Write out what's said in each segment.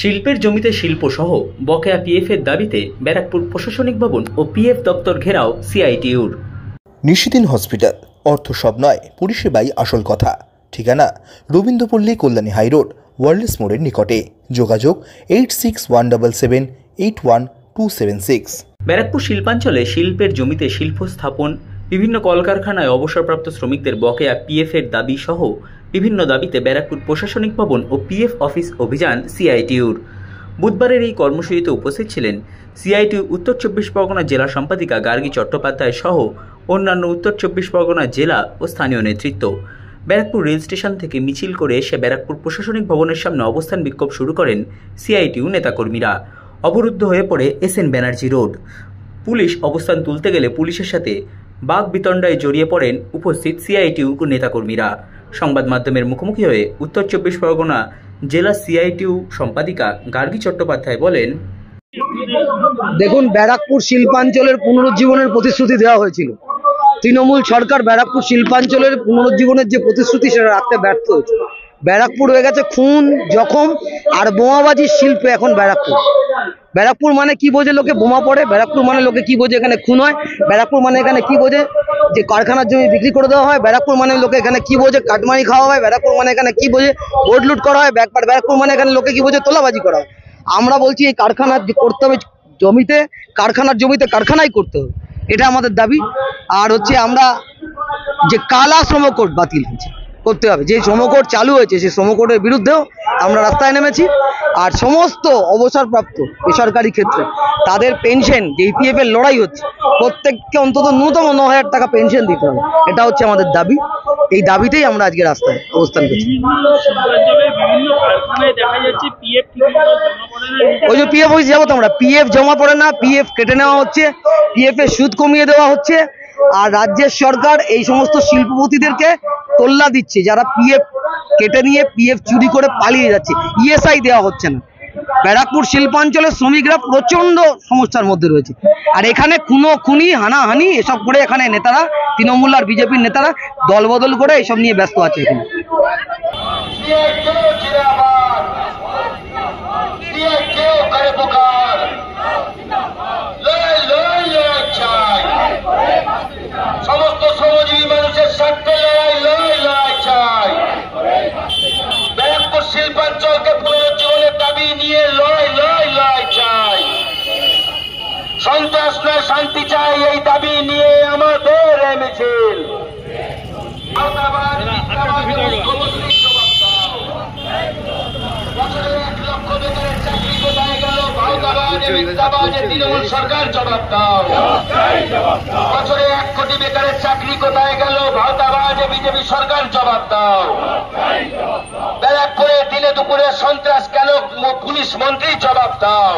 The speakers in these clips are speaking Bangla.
শিল্পের জমিতে শিল্পসহ বকেয়া পিএফের দাবিতে ব্যারাকপুর প্রশাসনিক ভবন ও পিএফ দপ্তর ঘেরাও সিআইটিইউর। নিশিদিন হসপিটাল, অর্থ সব নয়, পরিষেবাই আসল কথা। ঠিকানা রবীন্দ্রপল্লী, কল্যাণী হাইরোড, ওয়ার্ল্ডস মোড়ের নিকটে। যোগাযোগ 8617781276। ব্যারাকপুর শিল্পাঞ্চলে শিল্পের জমিতে শিল্প স্থাপন, বিভিন্ন কলকারখানায় অবসরপ্রাপ্ত শ্রমিকদের বকেয়া পিএফের দাবি সহ বিভিন্ন দাবিতে ব্যারাকপুর প্রশাসনিক ভবন ও পিএফ অফিস অভিযান সিআইটিইউর। বুধবারের এই কর্মসূচিতে উপস্থিত ছিলেন সিআইটিইউ উত্তর 24 পরগনা জেলা সম্পাদিকা গার্গী চট্টোপাধ্যায় সহ অন্যান্য উত্তর 24 পরগনা জেলা ও স্থানীয় নেতৃত্ব। ব্যারাকপুর রেল স্টেশন থেকে মিছিল করে এসে ব্যারাকপুর প্রশাসনিক ভবনের সামনে অবস্থান বিক্ষোভ শুরু করেন সিআইটিইউ নেতাকর্মীরা। অবরুদ্ধ হয়ে পড়ে SN ব্যানার্জি রোড। পুলিশ অবস্থান তুলতে গেলে পুলিশের সাথে বাকবিতণ্ডায় জড়িয়ে পড়েন উপস্থিত সিআইটিইউ নেতাকর্মীরা। সংবাদ মাধ্যমের মুখোমুখি হয়ে উত্তর 24 পরগনা জেলা সিআইটিইউ সম্পাদিকা গার্গী চট্টোপাধ্যায় বলেন, দেখুন, ব্যারাকপুর শিল্পাঞ্চলের পুনরুজ্জীবনের প্রতিশ্রুতি দেওয়া হয়েছিল। তৃণমূল সরকার ব্যারাকপুর শিল্পাঞ্চলের পুনরুজ্জীবনের যে প্রতিশ্রুতি সেটা রাখতে ব্যর্থ হয়েছে। ব্যারাকপুর হয়ে গেছে খুন, জখম আর বোমাবাজির শিল্পে এখন ব্যারাকপুর। ব্যারাকপুর মানে কি বোঝে লোকে? বোমা পড়ে। ব্যারাকপুর মানে লোকে কি বোঝে? এখানে খুন হয়। ব্যারাকপুর মানে এখানে কি বোঝে? যে কারখানার জমি বিক্রি করে দেওয়া হয়। ব্যারাকপুর মানে লোকে এখানে কি বোঝে? কাটমারি খাওয়া হয়। ব্যারাকপুর মানে এখানে কি বোঝে? ভোট লুট করা হয়। ব্যারাকপুর মানে এখানে লোকে কি বোঝে? তোলাবাজি করা হয়। আমরা বলছি এই কারখানা করতে হবে জমিতে, কারখানার জমিতে কারখানাই করতে হবে, এটা আমাদের দাবি। আর হচ্ছে আমরা যে কালা শ্রম কোড বাতিল হয়েছে করতে হবে, যে শ্রম কোড চালু হয়েছে সেই শ্রম কোডের বিরুদ্ধেও আমরা রাস্তায় নেমেছি। আর সমস্ত অবসরপ্রাপ্ত বেসরকারি ক্ষেত্রে তাদের পেনশন, যে ইপিএফ এর লড়াই হচ্ছে, প্রত্যেককে অন্তত ন্যূনতম 9,000 টাকা পেনশন দিতে হবে, এটা হচ্ছে আমাদের দাবি। এই দাবিতেই আমরা আজকে রাস্তায় অবস্থান করছি। ওই যে পিএফ অফিস যাবো তো আমরা, পিএফ জমা পড়ে না, পিএফ কেটে নেওয়া হচ্ছে, পিএফ এর সুদ কমিয়ে দেওয়া হচ্ছে। আর রাজ্যের সরকার এই সমস্ত শিল্পপতিদেরকে তোল্লা দিচ্ছে যারা পিএফ কেটে নিয়ে পিএফ চুরি করে পালিয়ে যাচ্ছে। ইএসআই দেওয়া হচ্ছে না। ব্যারাকপুর শিল্পাঞ্চলের শ্রমিকরা প্রচন্ড সমস্যার মধ্যে রয়েছে। আর এখানে খুনি হানাহানি এসব করে এখানে নেতারা, তৃণমূল আর বিজেপির নেতারা দলবদল করে এসব নিয়ে ব্যস্ত আছে এখানে। সমস্ত শ্রমজীবী মানুষের স্বার্থে লড়াই চাই। ব্যারাকপুর শিল্পাঞ্চলকে পুনরুজ্জীবনের দাবি নিয়ে লড়াই চাই। সন্ত্রাস নয়, শান্তি চাই, এই দাবি নিয়ে আমাদের মিছিল। তৃণমূল সরকার জবাব দাও। বছরে 1 কোটি বেকারের চাকরি কোথায় গেল? ভাওতাবাজ বিজেপি সরকার জবাব দাও। ব্যারাকপুরে দিনে দুপুরে সন্ত্রাস কেন? পুলিশ মন্ত্রী জবাব দাও।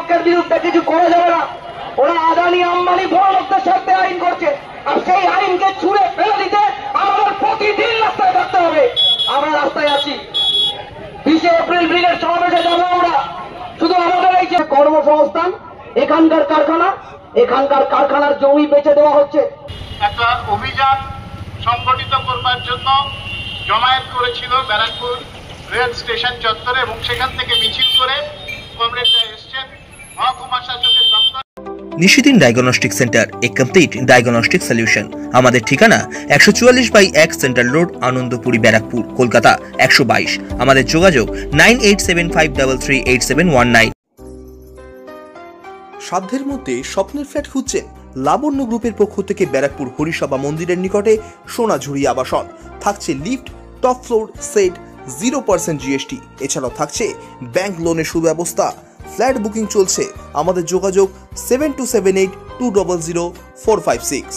কর্তৃপক্ষের বিরুদ্ধে কিছু করা যাবে না। ওরা আদানি আম্বানি বড় লোকদের স্বার্থে আইন করছে, আর সেই আইনকে ছুঁড়ে ফেলে দিতে আমাদের প্রতিদিন রাস্তায় থাকতে হবে। আমরা রাস্তায় আছি, 20 এপ্রিল ব্রিগেড সমাবেশে যাবো আমরা। শুধু আমাদের এই যে কর্মসংস্থান, এখানকার কারখানার জমি বেচে দেওয়া হচ্ছে। একটা অভিযান সংগঠিত করবার জন্য জমায়েত করেছিল ব্যারাকপুর রেল স্টেশন চত্বরে, এবং সেখান থেকে মিছিল করে কমরেডরা এসছেন মহকুমা শাসকের দপ্তর। নিশিদিন ডায়াগনস্টিক সেন্টার, এ কমপ্লিট ডায়াগনস্টিক সলিউশন। আমাদের ঠিকানা 144/1 সেন্ট্রাল রোড, আনন্দপুরি, ব্যারাকপুর, কলকাতা 122। আমাদের যোগাযোগ 9875338719। সাধ্যের মধ্যে স্বপ্নের ফ্ল্যাট খুঁজছেন? লাবণ্য গ্রুপের পক্ষ থেকে ব্যারাকপুর হরিসভা মন্দিরের নিকটে সোনাঝুরি আবাসন। থাকছে lift, top floor, set, 0% GST। এছাড়াও থাকছে ব্যাংক লোনের সুব্যবস্থা। ফ্ল্যাট বুকিং চলছে। আমাদের যোগাযোগ 7278200456।